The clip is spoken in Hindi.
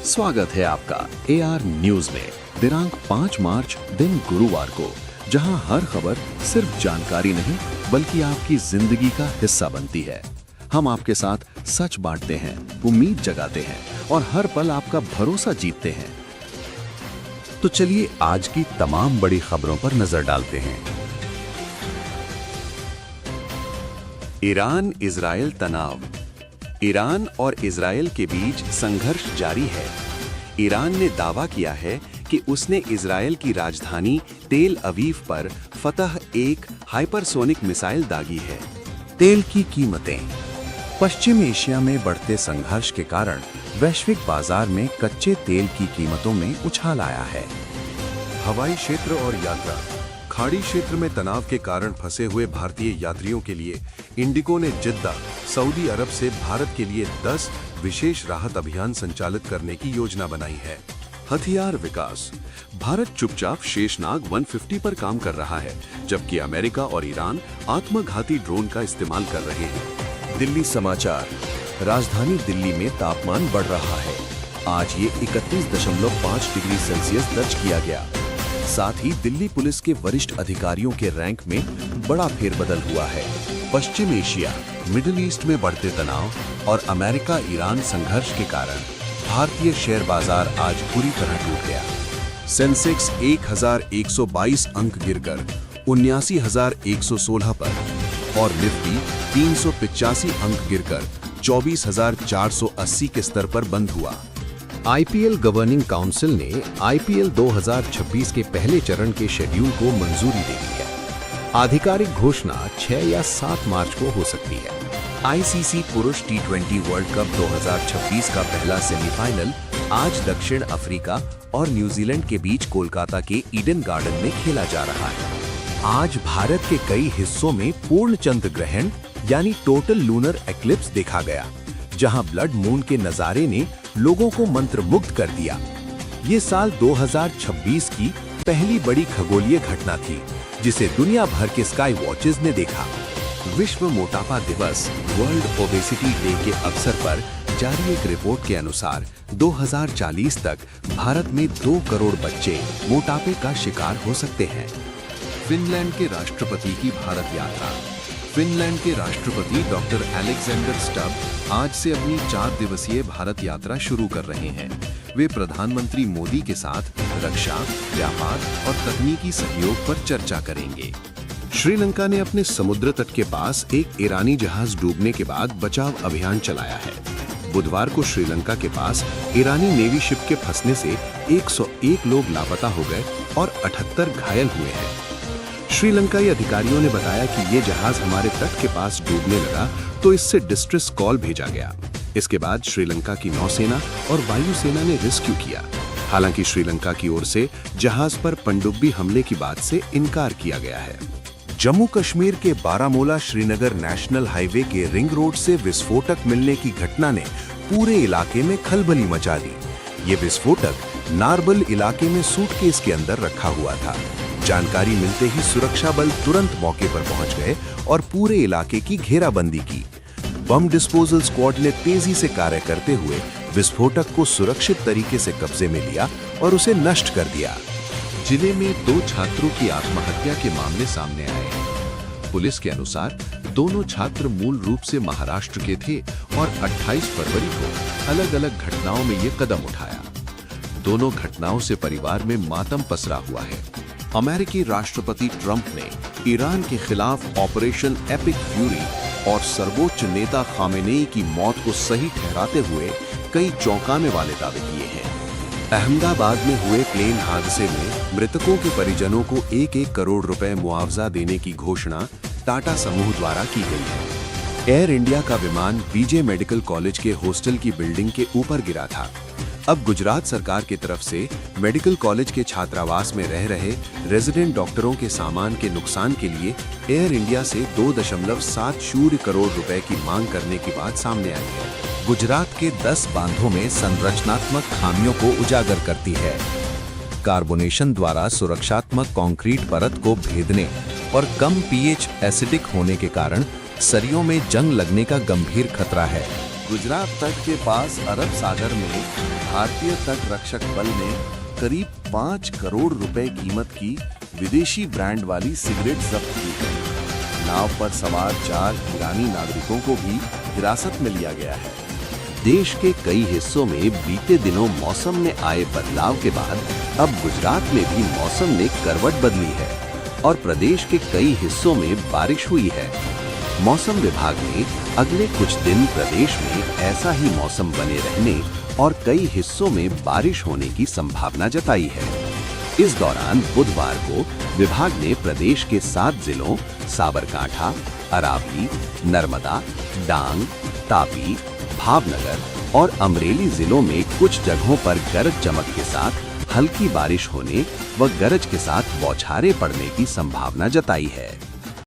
स्वागत है आपका AR न्यूज में। दिनांक 5 मार्च दिन गुरुवार को, जहां हर खबर सिर्फ जानकारी नहीं बल्कि आपकी जिंदगी का हिस्सा बनती है। हम आपके साथ सच बांटते हैं, उम्मीद जगाते हैं और हर पल आपका भरोसा जीतते हैं। तो चलिए आज की तमाम बड़ी खबरों पर नजर डालते हैं। ईरान इजराइल तनाव। ईरान और इजराइल के बीच संघर्ष जारी है। ईरान ने दावा किया है कि उसने इजराइल की राजधानी तेल अवीव पर फतह एक हाइपरसोनिक मिसाइल दागी है। तेल की कीमतें। पश्चिम एशिया में बढ़ते संघर्ष के कारण वैश्विक बाजार में कच्चे तेल की कीमतों में उछाल आया है। हवाई क्षेत्र और यात्रा। खाड़ी क्षेत्र में तनाव के कारण फंसे हुए भारतीय यात्रियों के लिए इंडिगो ने जिद्दा, सऊदी अरब से भारत के लिए 10 विशेष राहत अभियान संचालित करने की योजना बनाई है। हथियार विकास। भारत चुपचाप शेषनाग 150 पर काम कर रहा है, जबकि अमेरिका और ईरान आत्मघाती ड्रोन का इस्तेमाल कर रहे हैं। दिल्ली समाचार। राजधानी दिल्ली में तापमान बढ़ रहा है। आज ये 31.5 डिग्री सेल्सियस दर्ज किया गया। साथ ही दिल्ली पुलिस के वरिष्ठ अधिकारियों के रैंक में बड़ा फेरबदल हुआ है। पश्चिम एशिया, मिडिल ईस्ट में बढ़ते तनाव और अमेरिका ईरान संघर्ष के कारण भारतीय शेयर बाजार आज पूरी तरह टूट गया। सेंसेक्स 1122 अंक गिरकर 79,116 पर और निफ्टी 385 अंक गिरकर 24,480 के स्तर पर बंद हुआ। IPL गवर्निंग काउंसिल ने IPL 2026 के पहले चरण के शेड्यूल को मंजूरी दे दी है। आधिकारिक घोषणा 6 या 7 मार्च को हो सकती है। ICC पुरुष T20 वर्ल्ड कप 2026 का पहला सेमीफाइनल आज दक्षिण अफ्रीका और न्यूजीलैंड के बीच कोलकाता के ईडन गार्डन में खेला जा रहा है। आज भारत के कई हिस्सों में पूर्ण चंद्र ग्रहण यानी टोटल लूनर एक्लिप्स देखा गया, जहां ब्लड मून के नजारे ने लोगों को मंत्रमुग्ध कर दिया। ये साल 2026 की पहली बड़ी खगोलीय घटना थी, जिसे दुनिया भर के स्काई वॉचेस ने देखा। विश्व मोटापा दिवस वर्ल्ड ओबेसिटी डे के अवसर पर जारी एक रिपोर्ट के अनुसार 2040 तक भारत में 2 करोड़ बच्चे मोटापे का शिकार हो सकते हैं। फिनलैंड के राष्ट्रपति की भारत यात्रा। फिनलैंड के राष्ट्रपति डॉक्टर अलेक्जेंडर स्टब आज से अपनी 4 दिवसीय भारत यात्रा शुरू कर रहे हैं। वे प्रधानमंत्री मोदी के साथ रक्षा, व्यापार और तकनीकी सहयोग पर चर्चा करेंगे। श्रीलंका ने अपने समुद्र तट के पास एक ईरानी जहाज डूबने के बाद बचाव अभियान चलाया है। बुधवार को श्रीलंका के पास ईरानी नेवी शिप के फंसने से 101 लोग लापता हो गए और 78 घायल हुए हैं। श्रीलंकाई अधिकारियों ने बताया कि ये जहाज हमारे तट के पास डूबने लगा तो इससे डिस्ट्रेस कॉल भेजा गया। इसके बाद श्रीलंका की नौसेना और वायुसेना ने रेस्क्यू किया। हालांकि श्रीलंका की ओर से जहाज पर पनडुब्बी हमले की बात से इनकार किया गया है। जम्मू कश्मीर के बारामूला श्रीनगर नेशनल हाईवे के रिंग रोड से विस्फोटक मिलने की घटना ने पूरे इलाके में खलबली मचा दी। ये विस्फोटक नारबल इलाके में सूटकेस के अंदर रखा हुआ था। जानकारी मिलते ही सुरक्षा बल तुरंत मौके पर पहुंच गए और पूरे इलाके की घेराबंदी की। बम डिस्पोजल स्क्वाड ने तेजी से कार्य करते हुए विस्फोटक को सुरक्षित तरीके से कब्जे में लिया और उसे नष्ट कर दिया। जिले में 2 छात्रों की आत्महत्या के मामले सामने आए हैं। पुलिस के अनुसार दोनों छात्र मूल रूप से महाराष्ट्र के थे और 28 फरवरी को अलग अलग घटनाओं में ये कदम उठाया। दोनों घटनाओं से परिवार में मातम पसरा हुआ है। अमेरिकी राष्ट्रपति ट्रंप ने ईरान के खिलाफ ऑपरेशन एपिक फ्यूरी और सर्वोच्च नेता खामेनेई की मौत को सही ठहराते हुए कई चौंकाने वाले दावे किए हैं। अहमदाबाद में हुए प्लेन हादसे में मृतकों के परिजनों को 1-1 करोड़ रुपए मुआवजा देने की घोषणा टाटा समूह द्वारा की गई है। एयर इंडिया का विमान बीजे मेडिकल कॉलेज के हॉस्टल की बिल्डिंग के ऊपर गिरा था। अब गुजरात सरकार की तरफ से मेडिकल कॉलेज के छात्रावास में रह रहे रेजिडेंट डॉक्टरों के सामान के नुकसान के लिए एयर इंडिया से 2.70 करोड़ रुपए की मांग करने की बात सामने आई है। गुजरात के 10 बांधों में संरचनात्मक खामियों को उजागर करती है। कार्बोनेशन द्वारा सुरक्षात्मक कंक्रीट परत को भेदने और कम pH एसिडिक होने के कारण सरियों में जंग लगने का गंभीर खतरा है। गुजरात तट के पास अरब सागर में भारतीय तट रक्षक बल ने करीब 5 करोड़ रुपए कीमत की विदेशी ब्रांड वाली सिगरेट जब्त की है। नाव पर सवार 4 ईरानी नागरिकों को भी हिरासत में लिया गया है। देश के कई हिस्सों में बीते दिनों मौसम में आए बदलाव के बाद अब गुजरात में भी मौसम ने करवट बदली है और प्रदेश के कई हिस्सों में बारिश हुई है। मौसम विभाग ने अगले कुछ दिन प्रदेश में ऐसा ही मौसम बने रहने और कई हिस्सों में बारिश होने की संभावना जताई है। इस दौरान बुधवार को विभाग ने प्रदेश के 7 जिलों साबरकांठा, अरावली, नर्मदा, डांग, तापी, भावनगर और अमरेली जिलों में कुछ जगहों पर गरज चमक के साथ हल्की बारिश होने व गरज के साथ बौछारें पड़ने की संभावना जताई है।